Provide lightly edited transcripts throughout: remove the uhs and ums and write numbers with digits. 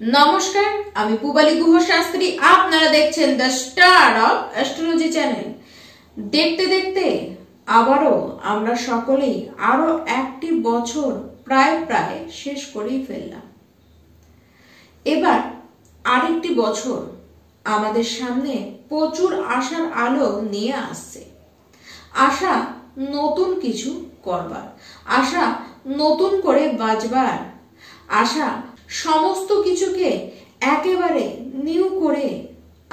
নমস্কার, আমি পূবালী গুহ শাস্ত্রী। আপনারা দেখছেন the star of astrology channel. দেখতে দেখতে আবারও আমরা সকলেই আরো একটি বছর প্রায় শেষ করেই ফেললাম। এবার আরেকটি বছর আমাদের সামনে প্রচুর আশার আলো নিয়ে আসছে। আশা নতুন কিছু করবার, আশা নতুন করে বাঁচবার, আশা সমস্ত কিছুকে একেবারে নিউ করে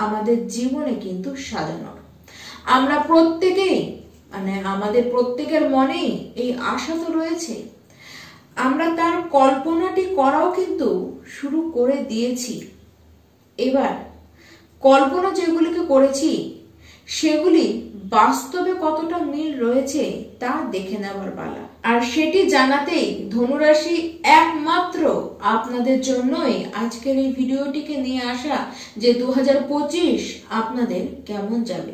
আমাদের জীবনে কিন্তু সাজানোর। আমরা প্রত্যেকেই আমাদের প্রত্যেকের মনেই এই আশা তো রয়েছে। আমরা তার কল্পনাটি করাও কিন্তু শুরু করে দিয়েছি। এবার কল্পনা যেগুলিকে করেছি সেগুলি বাস্তবে কতটা মিল রয়েছে তা দেখে নেওয়ার পালা। আর সেটি জানাতেই ধনুরাশি একমাত্র আপনাদের জন্যই আজকের এই ভিডিওটিকে নিয়ে আসা যে 2025 আপনাদের কেমন যাবে।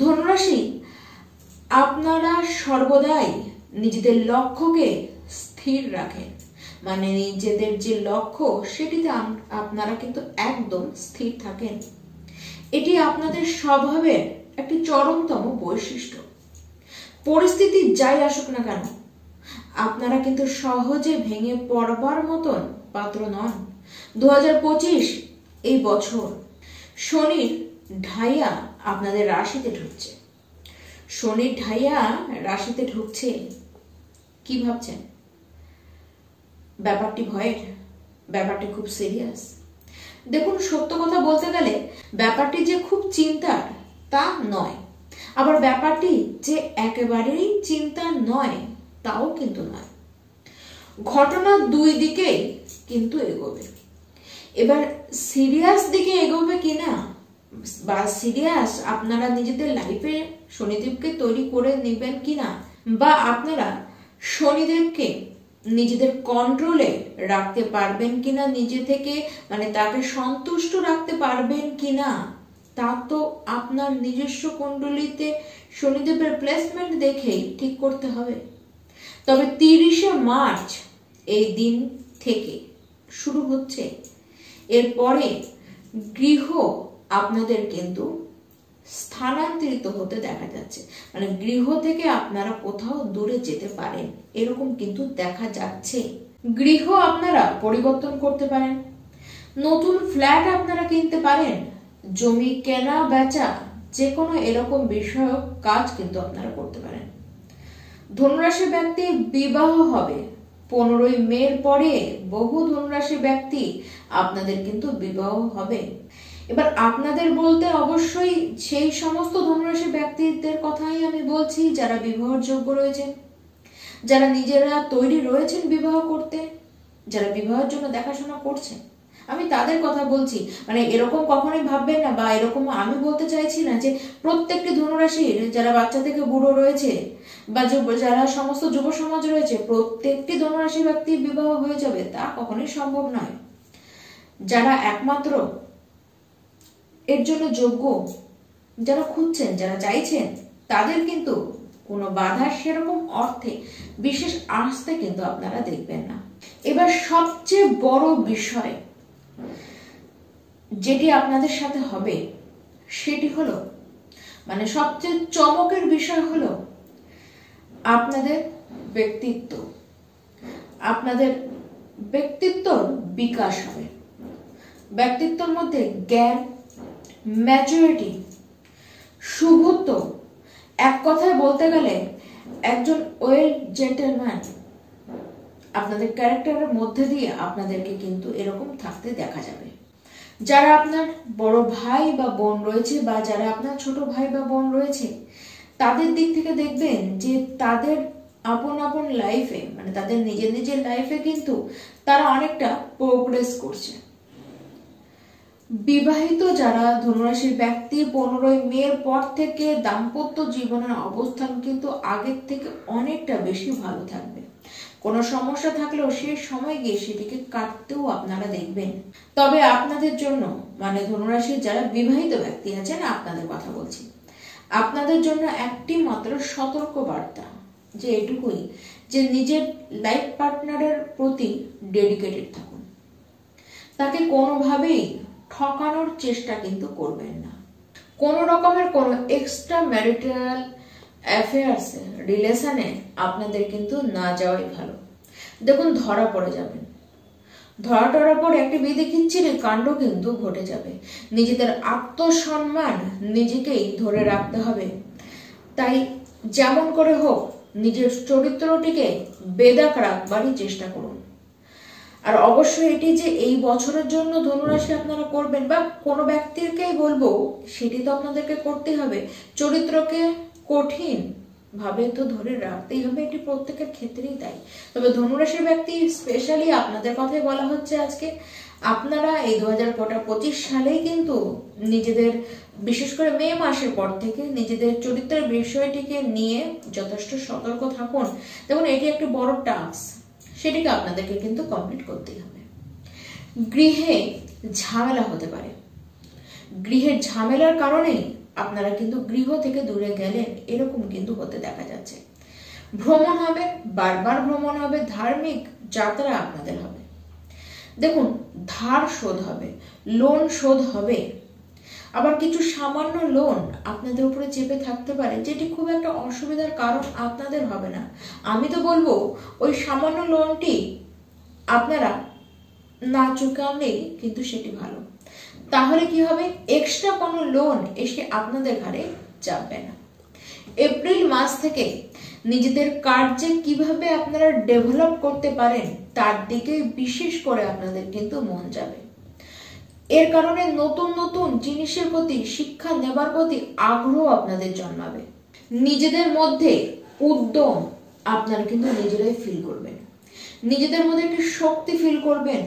ধনুরাশি, আপনারা সর্বদাই নিজেদের লক্ষ্যকে স্থির রাখেন, নিজেদের যে লক্ষ্য সেটিতে আপনারা কিন্তু একদম স্থির থাকেন। এটি আপনাদের স্বভাবের একটি চরমতম বৈশিষ্ট্য। পরিস্থিতি যাই আসুক না কেন, আপনারা কিন্তু সহজে ভেঙে পড়বার মতন পাত্র নন। 2025 এই বছর শনির ঢাইয়া আপনাদের রাশিতে ঢুকছে। শনির ঢাইয়া রাশিতে ঢুকছে, কি ভাবছেন? ব্যাপারটি ভয়ের, ব্যাপারটি খুব সিরিয়াস। দেখুন, সত্য কথা বলতে গেলে ব্যাপারটি যে খুব চিন্তার তা নয়, আবার ব্যাপারটি যে একেবারেই চিন্তা নয় তাও কিন্তু নয়। ঘটনা দুই দিকেই কিন্তু এগোবে। এবার সিরিয়াস দিকে এগোবে কিনা বা সিরিয়াস আপনারা নিজেদের লাইফে শনিদেবকে তৈরি করে নেবেন কিনা, বা আপনারা শনিদেবকে নিজেদের কন্ট্রোলে রাখতে পারবেন কিনা, নিজে থেকে তাকে সন্তুষ্ট রাখতে পারবেন কিনা, তা তো আপনার নিজস্ব কুণ্ডলিতে শনিদেবের প্লেসমেন্ট দেখেই ঠিক করতে হবে। তবে 30শে মার্চ এই দিন থেকে শুরু হচ্ছে। এরপরে গৃহ আপনাদের কিন্তু স্থানান্তরিত হতে দেখা যাচ্ছে, গৃহ থেকে আপনারা কোথাও দূরে যেতে পারেন, এরকম কিন্তু দেখা যাচ্ছে। গৃহ আপনারা পরিবর্তন করতে পারেন, নতুন ফ্ল্যাট আপনারা কিনতে পারেন, জমি কেনা বেচা যে কোনো এরকম বিষয়ক কাজ কিন্তু আপনারা করতে পারেন। ধনুরাশি ব্যক্তি বিবাহ হবে 15ই মের পরে। বহু ধনুরাশি ব্যক্তি আপনাদের কিন্তু বিবাহ হবে। এবার আপনাদের বলতে অবশ্যই সেই সমস্ত ধনুরাশি ব্যক্তিদের কথাই আমি বলছি যারা বিবাহের যোগ্য রয়েছেন, যারা নিজেরা তৈরি রয়েছেন বিবাহ করতে, যারা বিবাহের জন্য দেখাশোনা করছেন, আমি তাদের কথা বলছি। এরকম কখনোই ভাববেন না, বা এরকম আমি বলতে চাইছি না যে প্রত্যেকটি ধনুরাশির যারা বাচ্চা থেকে বুড়ো রয়েছে বা যারা সমস্ত যুব সমাজ রয়েছে প্রত্যেকটি ধনুরাশি ব্যক্তি বিবাহ হয়ে যাবে, তা কখনোই সম্ভব নয়। যারা একমাত্র এর জন্য যোগ্য, যারা খুঁজছেন, যারা চাইছেন, তাদের কিন্তু কোনো বাধা সেরকম অর্থে বিশেষ আসতে কিন্তু আপনারা দেখবেন না। এবার সবচেয়ে বড় বিষয় যেটি আপনাদের সাথে হবে সেটি হলো সবচেয়ে চমকের বিষয় হলো আপনাদের ব্যক্তিত্ব। আপনাদের ব্যক্তিত্বর বিকাশ হবে। ব্যক্তিত্বের মধ্যে জ্ঞান, ম্যাচুরিটি, শুভত্ব, এক কথায় বলতে গেলে একজন ওয়েল জেন্টলম্যান আপনাদের ক্যারেক্টারের মধ্যে দিয়ে আপনাদেরকে কিন্তু এরকম থাকতে দেখা যাবে। যারা আপনার বড় ভাই বা বোন রয়েছে, বা যারা আপনার ছোট ভাই বা বোন রয়েছে, তাদের দিক থেকে দেখবেন যে তাদের আপন আপন লাইফে তাদের নিজের লাইফে কিন্তু তারা অনেকটা প্রোগ্রেস করছে। বিবাহিত যারা ধনুরাশির ব্যক্তি 15ই মের পর থেকে দাম্পত্য জীবনের অবস্থান কিন্তু আগের থেকে অনেকটা বেশি ভালো থাকবে। কোনো সমস্যা থাকলেও সেই সময় গিয়ে সেটিকে কাটতেও আপনারা দেখবেন। তবে আপনাদের জন্য, মানে ধনুরাশির যারা বিবাহিত ব্যক্তি আছেন আপনাদের কথা বলছি, আপনাদের জন্য একটি মাত্র সতর্ক বার্তা যে এটুকুই, যে নিজের লাইফ পার্টনারের প্রতি ডেডিকেটেড থাকুন। তাকে কোনোভাবেই ঠকানোর চেষ্টা কিন্তু করবেন না। কোনো রকমের কোনো এক্সট্রা ম্যারিটাল অ্যাফেয়ার্সে, রিলেশনে আপনাদের কিন্তু না যাওয়াই ভালো। দেখুন, ধরা পড়ে যাবেন। ধরা পড়ে একটি বিধিখিচ্ছিরি কাণ্ড কিন্তু ঘটে যাবে। নিজেদের আত্মসম্মান নিজেকেই ধরে রাখতে হবে। তাই যেমন করে হোক নিজের চরিত্রটিকে বেদাক রাখবারই চেষ্টা করুন। আর অবশ্যই এটি যে এই বছরের জন্য ধনুরাশি আপনারা করবেন বা কোনো ব্যক্তিকেই বলবো, সেটি তো আপনাদেরকে করতেই হবে। চরিত্রকে কঠিন ভাবে তো ধরে রাখতেই হবে, এটি প্রত্যেকের ক্ষেত্রেই তাই। তবে ধনুরাশির ব্যক্তি স্পেশালি আপনাদের কথাই বলা হচ্ছে আজকে। আপনারা এই 2025 সালেই কিন্তু নিজেদের, বিশেষ করে মে মাসের পর থেকে নিজেদের চরিত্রের বিষয়টিকে নিয়ে যথেষ্ট সতর্ক থাকুন। দেখুন, এটি একটি বড় টাস্ক, সেটিকে আপনাদেরকে কিন্তু কমপ্লিট করতেই হবে। গৃহে ঝামেলা হতে পারে। গৃহের ঝামেলার কারণেই আপনারা কিন্তু গৃহ থেকে দূরে গেলেন, এরকম কিন্তু হতে দেখা যাচ্ছে। ভ্রমণ হবে, বারবার ভ্রমণ হবে, ধার্মিক যাত্রা আপনাদের হবে। দেখুন, ধার শোধ হবে, লোন শোধ হবে। আবার কিছু সামান্য লোন আপনাদের উপরে চেপে থাকতে পারে, যেটি খুব একটা অসুবিধার কারণ আপনাদের হবে না। আমি তো বলবো ওই সামান্য লোনটি আপনারা না চুকালেই কিন্তু সেটি ভালো। তাহলে কি হবে, এক্সট্রা কোনো লোন এসে আপনাদের ঘাড়ে চাপবে না। এপ্রিল মাস থেকে নিজেদের কার্যে কিভাবে আপনারা ডেভেলপ করতে পারেন তার দিকে বিশেষ করে আপনাদের কিন্তু মন যাবে। এর কারণে নতুন নতুন জিনিসের প্রতি, শিক্ষা নেবার প্রতি আগ্রহ আপনাদের জন্মাবে। নিজেদের মধ্যে উদ্যম আপনারা কিন্তু নিজেরাই ফিল করবেন। নিজেদের মধ্যে একটি শক্তি ফিল করবেন।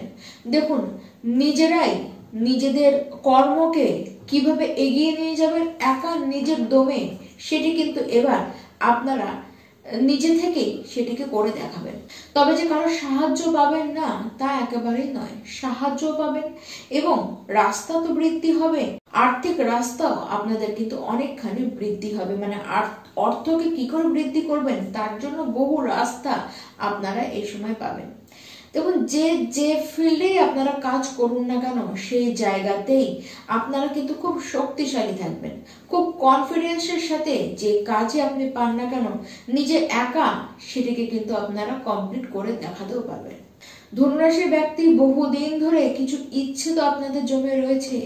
দেখুন, নিজেরাই নিজেদের কর্মকে কিভাবে এগিয়ে নিয়ে যাবেন একা নিজের দমে, সেটি কিন্তু এবার আপনারা নিজে থেকেই সেটিকে করে দেখাবেন। তবে যে কারো সাহায্য পাবেন না তা একেবারেই নয়, সাহায্য পাবেন এবং রাস্তা তো বৃদ্ধি হবে, আর্থিক রাস্তাও আপনাদের কিন্তু অনেকখানি বৃদ্ধি হবে। মানে অর্থকে কি করে বৃদ্ধি করবেন তার জন্য বহু রাস্তা আপনারা এই সময় পাবেন। দেখুন, যে ফিল্ডেই আপনারা কাজ করুন না কেন সেই জায়গাতেই আপনারা কিন্তু খুব শক্তিশালী থাকবেন। খুব কনফিডেন্সের সাথে যে কাজে আপনি পান না কেন, নিজে একা সেটিকে কিন্তু আপনারা কমপ্লিট করে দেখাতেও পারবেন। ধনুরাশির ব্যক্তি বহুদিন ধরে কিছু ইচ্ছে তো আপনাদের জমে রয়েছে,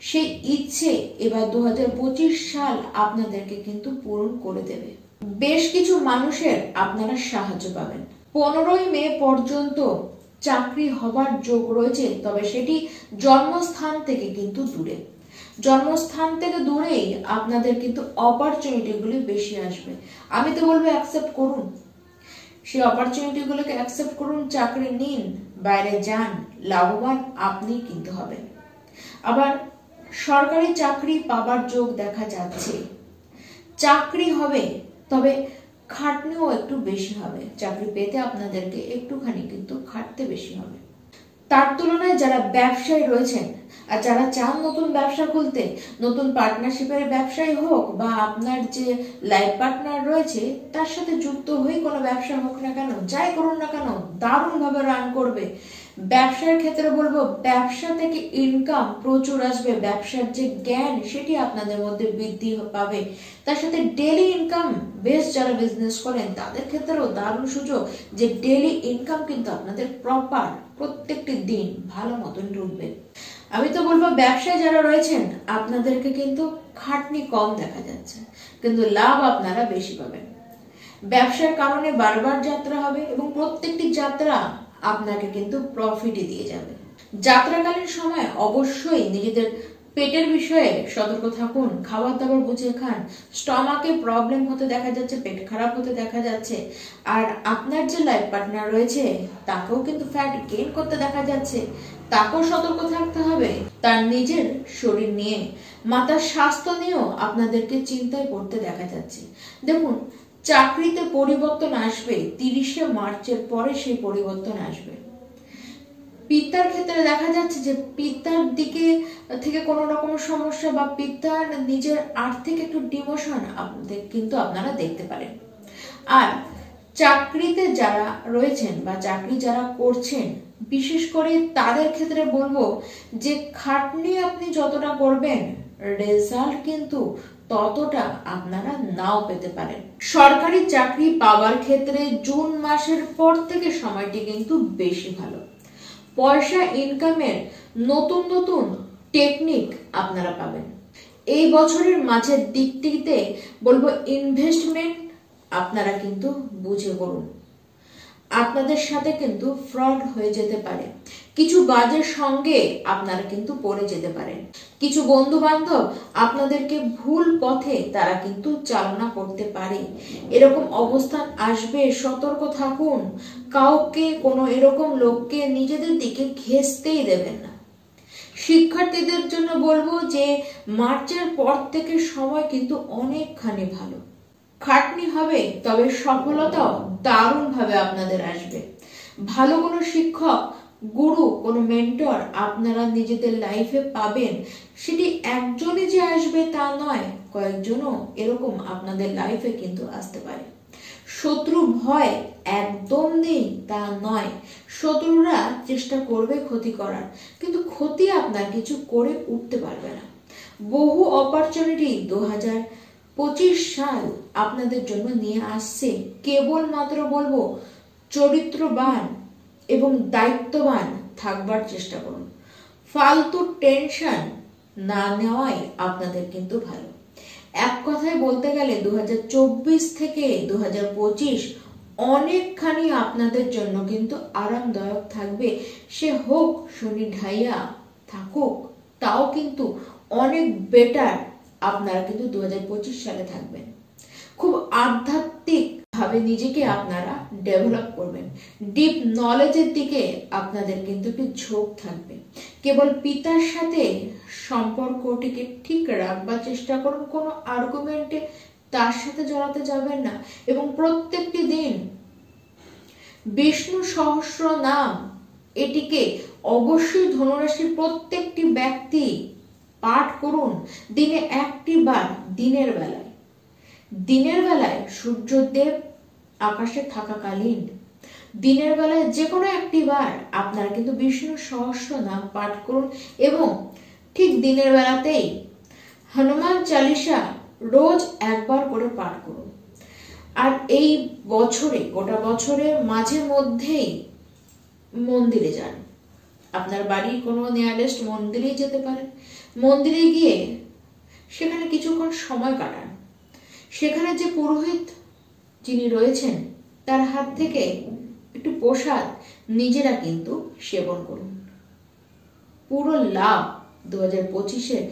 সেই ইচ্ছে এবার 2025 সাল আপনাদেরকে কিন্তু পূরণ করে দেবে। বেশ কিছু মানুষের আপনারা সাহায্য পাবেন। 15ই মে পর্যন্ত চাকরি হবার যোগ রয়েছে, তবে সেটি জন্মস্থান থেকে কিন্তু দূরে। জন্মস্থান থেকে দূরেই আপনাদের কিন্তু অপরচুনিটিগুলি বেশি আসবে। আমি তো বলবো অ্যাকসেপ্ট করুন, সেই অপরচুনিটিগুলোকে অ্যাকসেপ্ট করুন, চাকরি নিন, বাইরে যান, লাভবান আপনি কিন্তু হবেন। আবার সরকারি চাকরি পাবার যোগ দেখা যাচ্ছে। চাকরি হবে, তবে খাটনিও একটু বেশি হবে। চাকরি পেতে আপনাদেরকে একটুখানি কিন্তু খাটতে বেশি হবে। তার তুলনায় যারা ব্যবসায়ী রয়েছেন আর যারা চান নতুন ব্যবসা খুলতে, নতুন পার্টনারশিপের ব্যবসায়ী হোক বা আপনার যে লাইফ পার্টনার রয়েছে তার সাথে যুক্ত হয়ে কোনো ব্যবসা হোক না কেন, যাই করুন না কেন দারুণভাবে রান করবে। ব্যবসার ক্ষেত্রে বলবো, ব্যবসা থেকে ইনকাম প্রচুর আসবে। ব্যবসার যে জ্ঞান সেটি আপনাদের মধ্যে বৃদ্ধি পাবে। তার সাথে ডেইলি ইনকাম বেস যারা বিজনেস করেন তাদের ক্ষেত্রেও দারুণ সুযোগ, যে ডেইলি ইনকাম কিন্তু আপনাদের প্রপার প্রত্যেকটি দিন ভালো মতন ঢুকবে। আমি তো বলবো ব্যবসায় যারা রয়েছেন আপনাদেরকে কিন্তু খাটনি কম দেখা যাচ্ছে, কিন্তু লাভ আপনারা বেশি পাবেন। ব্যবসার কারণে বারবার যাত্রা হবে এবং প্রত্যেকটি যাত্রা আপনাকে কিন্তু প্রফিটই দিয়ে যাবে। যাত্রাকালীন সময় অবশ্যই নিজেদের পেটের বিষয়ে সতর্ক থাকুন, খাবার দাবার বুঝে খান। স্টমাকে প্রবলেম হতে দেখা যাচ্ছে, পেট খারাপ হতে দেখা যাচ্ছে। আর আপনার যে লাইফ পার্টনার রয়েছে তাকেও কিন্তু ফ্যাট গেইন করতে দেখা যাচ্ছে, তাকেও সতর্ক থাকতে হবে তার নিজের শরীর নিয়ে। মাতার স্বাস্থ্য নিয়েও আপনাদেরকে চিন্তায় পড়তে দেখা যাচ্ছে। দেখুন, চাকরিতে পরিবর্তন আসবে, 30শে মার্চের পরে সেই পরিবর্তন আসবে। পিতার ক্ষেত্রে দেখা যাচ্ছে যে পিতার দিকে থেকে কোনো রকম সমস্যা বা পিতার নিজের আর্থিক একটু ডিমোশন আপনারা দেখতে পারেন। আর চাকরিতে যারা রয়েছেন বা চাকরি যারা করছেন, বিশেষ করে তাদের ক্ষেত্রে বলবো যে খাটনি আপনি যতটা করবেন রেজাল্ট কিন্তু ততটা আপনারা নাও পেতে পারেন। সরকারি চাকরি পাওয়ার ক্ষেত্রে জুন মাসের পর থেকে সময়টি কিন্তু বেশি ভালো। পয়সা ইনকামের নতুন নতুন টেকনিক আপনারা পাবেন। এই বছরের মাঝের দিকটিতে বলবো ইনভেস্টমেন্ট আপনারা কিন্তু বুঝে করুন। আপনাদের সাথে কিন্তু ফ্রড হয়ে যেতে পারে, কিছু বাজের সঙ্গে আপনারা কিন্তু পড়ে যেতে পারেন। কিছু বন্ধু বান্ধব আপনাদেরকে ভুল পথে তারা কিন্তু চালনা করতে পারে, এরকম অবস্থান আসবে, সতর্ক থাকুন। কাউকে কোনো এরকম লোককে নিজেদের দিকে ঘেঁষতেই দেবেন না। শিক্ষার্থীদের জন্য বলবো যে মার্চের পর থেকে সময় কিন্তু অনেকখানি ভালো। খাটনি হবে, তবে সফলতাও দারুণ ভাবে আপনাদের আসবে। ভালো কোনো শিক্ষক, গুরু, কোনো মেন্টর আপনারা নিজেদের লাইফে পাবেন। সেটি একজনই যে আসবে তা নয়, কয়েকজনও এরকম আপনাদের লাইফে কিন্তু আসতে পারে। শত্রু ভয় একদম নেই তা নয়, শত্রুরা চেষ্টা করবে ক্ষতি করার, কিন্তু ক্ষতি আপনার কিছু করে উঠতে পারবে না। বহু অপরচুনিটি 2025 সাল আপনাদের জন্য নিয়ে আসছে। কেবলমাত্র বলবো চরিত্রবান এবং দায়িত্ববান থাকবার চেষ্টা করুন। ফালতু টেনশন না নেওয়াই আপনাদের কিন্তু ভালো। এক কথায় বলতে গেলে 2024 থেকে 2025 অনেকখানি আপনাদের জন্য কিন্তু আরামদায়ক থাকবে। সে হোক শনি ঢাইয়া থাকুক, তাও কিন্তু অনেক বেটার আপনারা কিন্তু 2025 সালে থাকবেন। খুব আধ্যাত্মিক ভাবে নিজেকে আপনারা ডেভেলপ করবেন। ডিপ নলেজের দিকে আপনাদের কিন্তু একটু ঝোঁক থাকবে। কেবল পিতার সাথে সম্পর্কটিকে ঠিক রাখবার চেষ্টা করুন, কোনো আর্গুমেন্টে তার সাথে জড়াতে যাবেন না। এবং প্রত্যেকটি দিন বিষ্ণু সহস্র নাম এটিকে অবশ্যই ধনুরাশির প্রত্যেকটি ব্যক্তি পাঠ করুন দিনে একটি বার। দিনের বেলায় সূর্যদেব আকাশে থাকাকালীন দিনের বেলায় যে কোনো একটি বার আপনারা কিন্তু বিষ্ণু সহস্র নাম পাঠ করুন। এবং ঠিক দিনের বেলাতেই হনুমান চালিসা রোজ একবার করে পাঠ করুন। আর এই বছরে, গোটা বছরে মাঝে মধ্যেই মন্দিরে যান। আপনার বাড়ির কোনো নিয়ারেস্ট মন্দিরেই যেতে পারেন। মন্দিরে গিয়ে সেখানে কিছুক্ষণ সময় কাটান। সেখানে যে পুরোহিত যিনি রয়েছেন তার হাত থেকে একটু প্রসাদ নিজেরা কিন্তু সেবন করুন। পুরো লাভ 2025-এর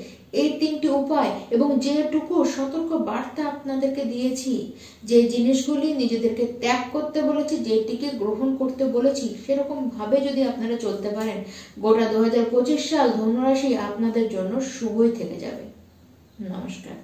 এই 3টি উপায় এবং যেটুকু সতর্ক বার্তা আপনাদেরকে দিয়েছি, যে জিনিসগুলি নিজেদেরকে ত্যাগ করতে বলেছি, যেটিকে গ্রহণ করতে বলেছি, সেরকম ভাবে যদি আপনারা চলতে পারেন, গোটা 2025 সাল ধনুরাশি আপনাদের জন্য শুভই থেকে যাবে। নমস্কার।